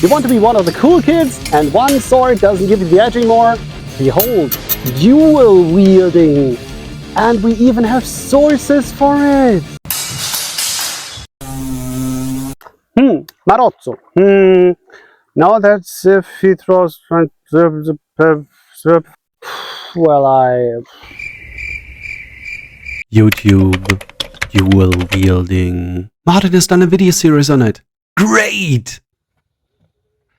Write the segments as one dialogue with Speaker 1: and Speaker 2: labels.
Speaker 1: You want to be one of the cool kids and one sword doesn't give you the edge anymore? Behold, dual wielding! And we even have sources for it! Marozzo. Now that's if he throws... Well,
Speaker 2: YouTube, dual wielding. Martin has done a video series on it. Great!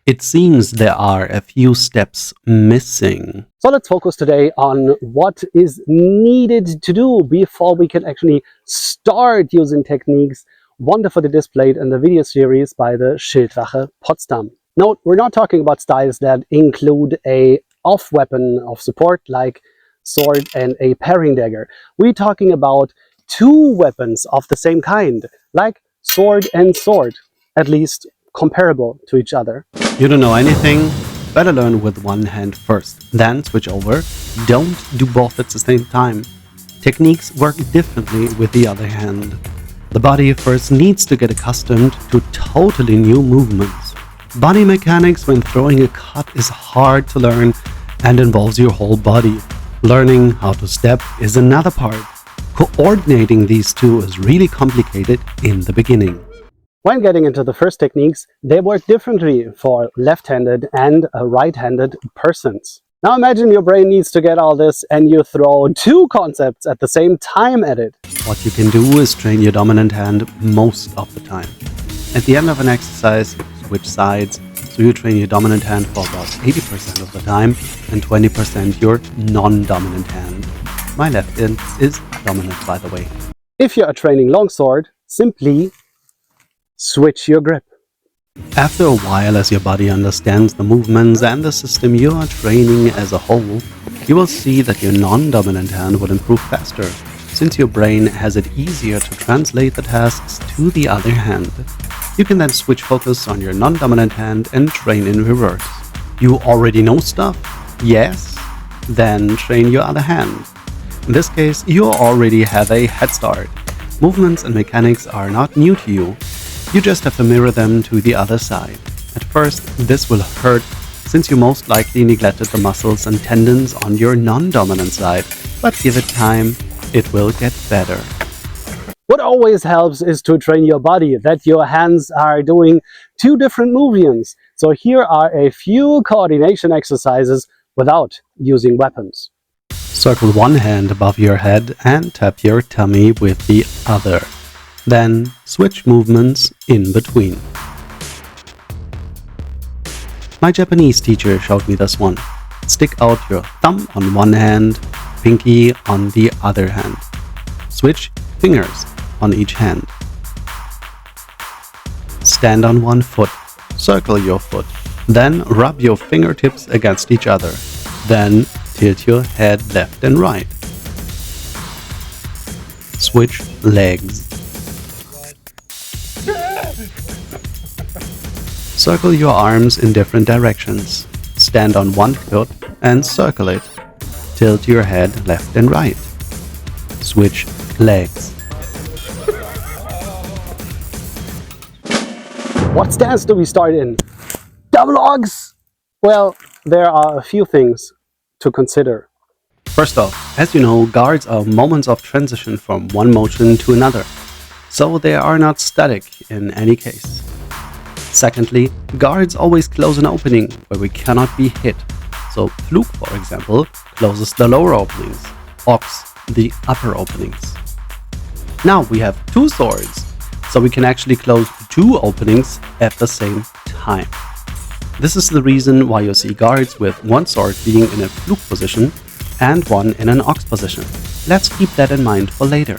Speaker 2: It seems there are a few steps missing.
Speaker 1: So let's focus today on what is needed to do before we can actually start using techniques wonderfully displayed in the video series by the Schildwache Potsdam. Note, we're not talking about styles that include a off weapon of support like sword and a parrying dagger. We're talking about two weapons of the same kind, like sword and sword, at least comparable to each other.
Speaker 2: You don't know anything? Better learn with one hand first, then switch over. Don't do both at the same time. Techniques work differently with the other hand. The body first needs to get accustomed to totally new movements. Body mechanics when throwing a cut is hard to learn and involves your whole body. Learning how to step is another part. Coordinating these two is really complicated in the beginning.
Speaker 1: When getting into the first techniques, they work differently for left-handed and right-handed persons. Now imagine your brain needs to get all this and you throw two concepts at the same time at it.
Speaker 2: What you can do is train your dominant hand most of the time. At the end of an exercise, switch sides, so you train your dominant hand for about 80% of the time and 20% your non-dominant hand. My left hand is dominant, by the way.
Speaker 1: If you are training longsword, simply switch your grip.
Speaker 2: After a while, as your body understands the movements and the system you are training as a whole, you will see that your non-dominant hand will improve faster, since your brain has it easier to translate the tasks to the other hand. You can then switch focus on your non-dominant hand and train in reverse. You already know stuff? Yes? Then train your other hand. In this case, you already have a head start. Movements and mechanics are not new to you. You just have to mirror them to the other side. At first, this will hurt, since you most likely neglected the muscles and tendons on your non-dominant side, but give it time, it will get better.
Speaker 1: What always helps is to train your body that your hands are doing two different movements. So here are a few coordination exercises without using weapons.
Speaker 2: Circle one hand above your head and tap your tummy with the other. Then switch movements in between. My Japanese teacher showed me this one. Stick out your thumb on one hand, pinky on the other hand. Switch fingers on each hand. Stand on one foot. Circle your foot. Then rub your fingertips against each other. Then tilt your head left and right. Switch legs. Circle your arms in different directions. Stand on one foot and circle it. Tilt your head left and right. Switch legs.
Speaker 1: What stance do we start in? Double logs? Well, there are a few things to consider.
Speaker 2: First off, as you know, guards are moments of transition from one motion to another, so they are not static in any case. Secondly, guards always close an opening where we cannot be hit. So Flug, for example, closes the lower openings, Ox the upper openings. Now we have two swords, so we can actually close two openings at the same time. This is the reason why you see guards with one sword being in a Flug position and one in an Ox position. Let's keep that in mind for later.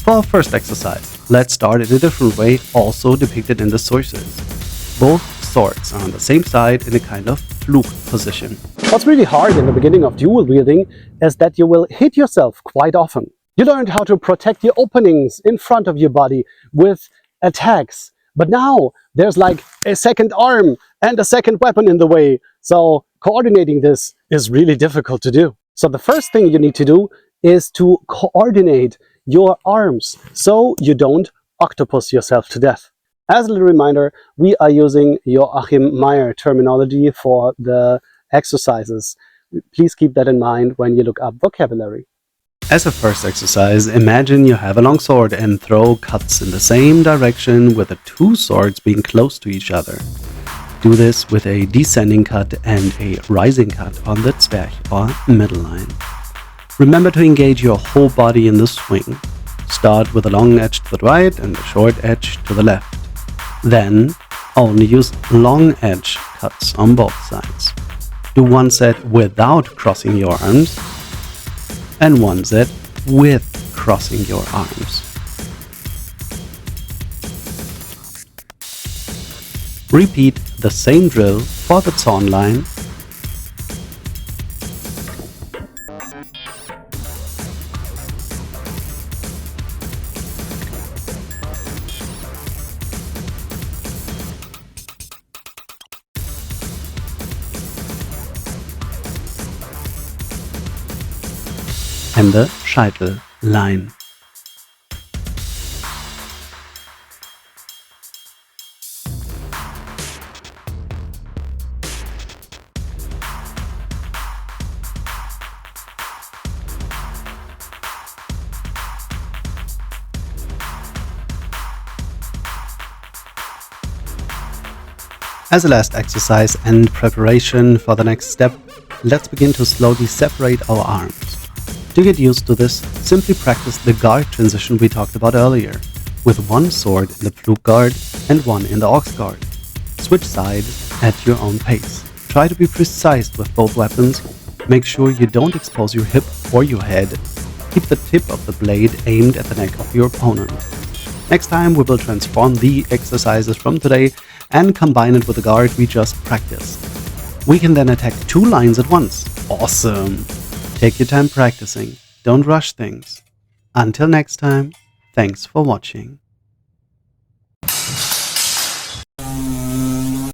Speaker 2: For our first exercise, let's start in a different way, also depicted in the sources. Both swords are on the same side in a kind of Flug position.
Speaker 1: What's really hard in the beginning of dual wielding is that you will hit yourself quite often. You learned how to protect the openings in front of your body with attacks. But now there's like a second arm and a second weapon in the way. So coordinating this is really difficult to do. So the first thing you need to do is to coordinate your arms so you don't octopus yourself to death. As a little reminder, we are using Joachim Meyer terminology for the exercises. Please keep that in mind when you look up vocabulary.
Speaker 2: As a first exercise, imagine you have a long sword and throw cuts in the same direction with the two swords being close to each other. Do this with a descending cut and a rising cut on the Zwerch or middle line. Remember to engage your whole body in the swing. Start with a long edge to the right and a short edge to the left. Then only use long edge cuts on both sides. Do one set without crossing your arms and one set with crossing your arms. Repeat the same drill for the Zorn line and the Scheitel line. As a last exercise and preparation for the next step, let's begin to slowly separate our arms. To get used to this, simply practice the guard transition we talked about earlier, with one sword in the Pflug guard and one in the Ox guard. Switch sides at your own pace. Try to be precise with both weapons. Make sure you don't expose your hip or your head. Keep the tip of the blade aimed at the neck of your opponent. Next time we will transform the exercises from today and combine it with the guard we just practiced. We can then attack two lines at once. Awesome! Take your time practicing. Don't rush things. Until next time, thanks for watching.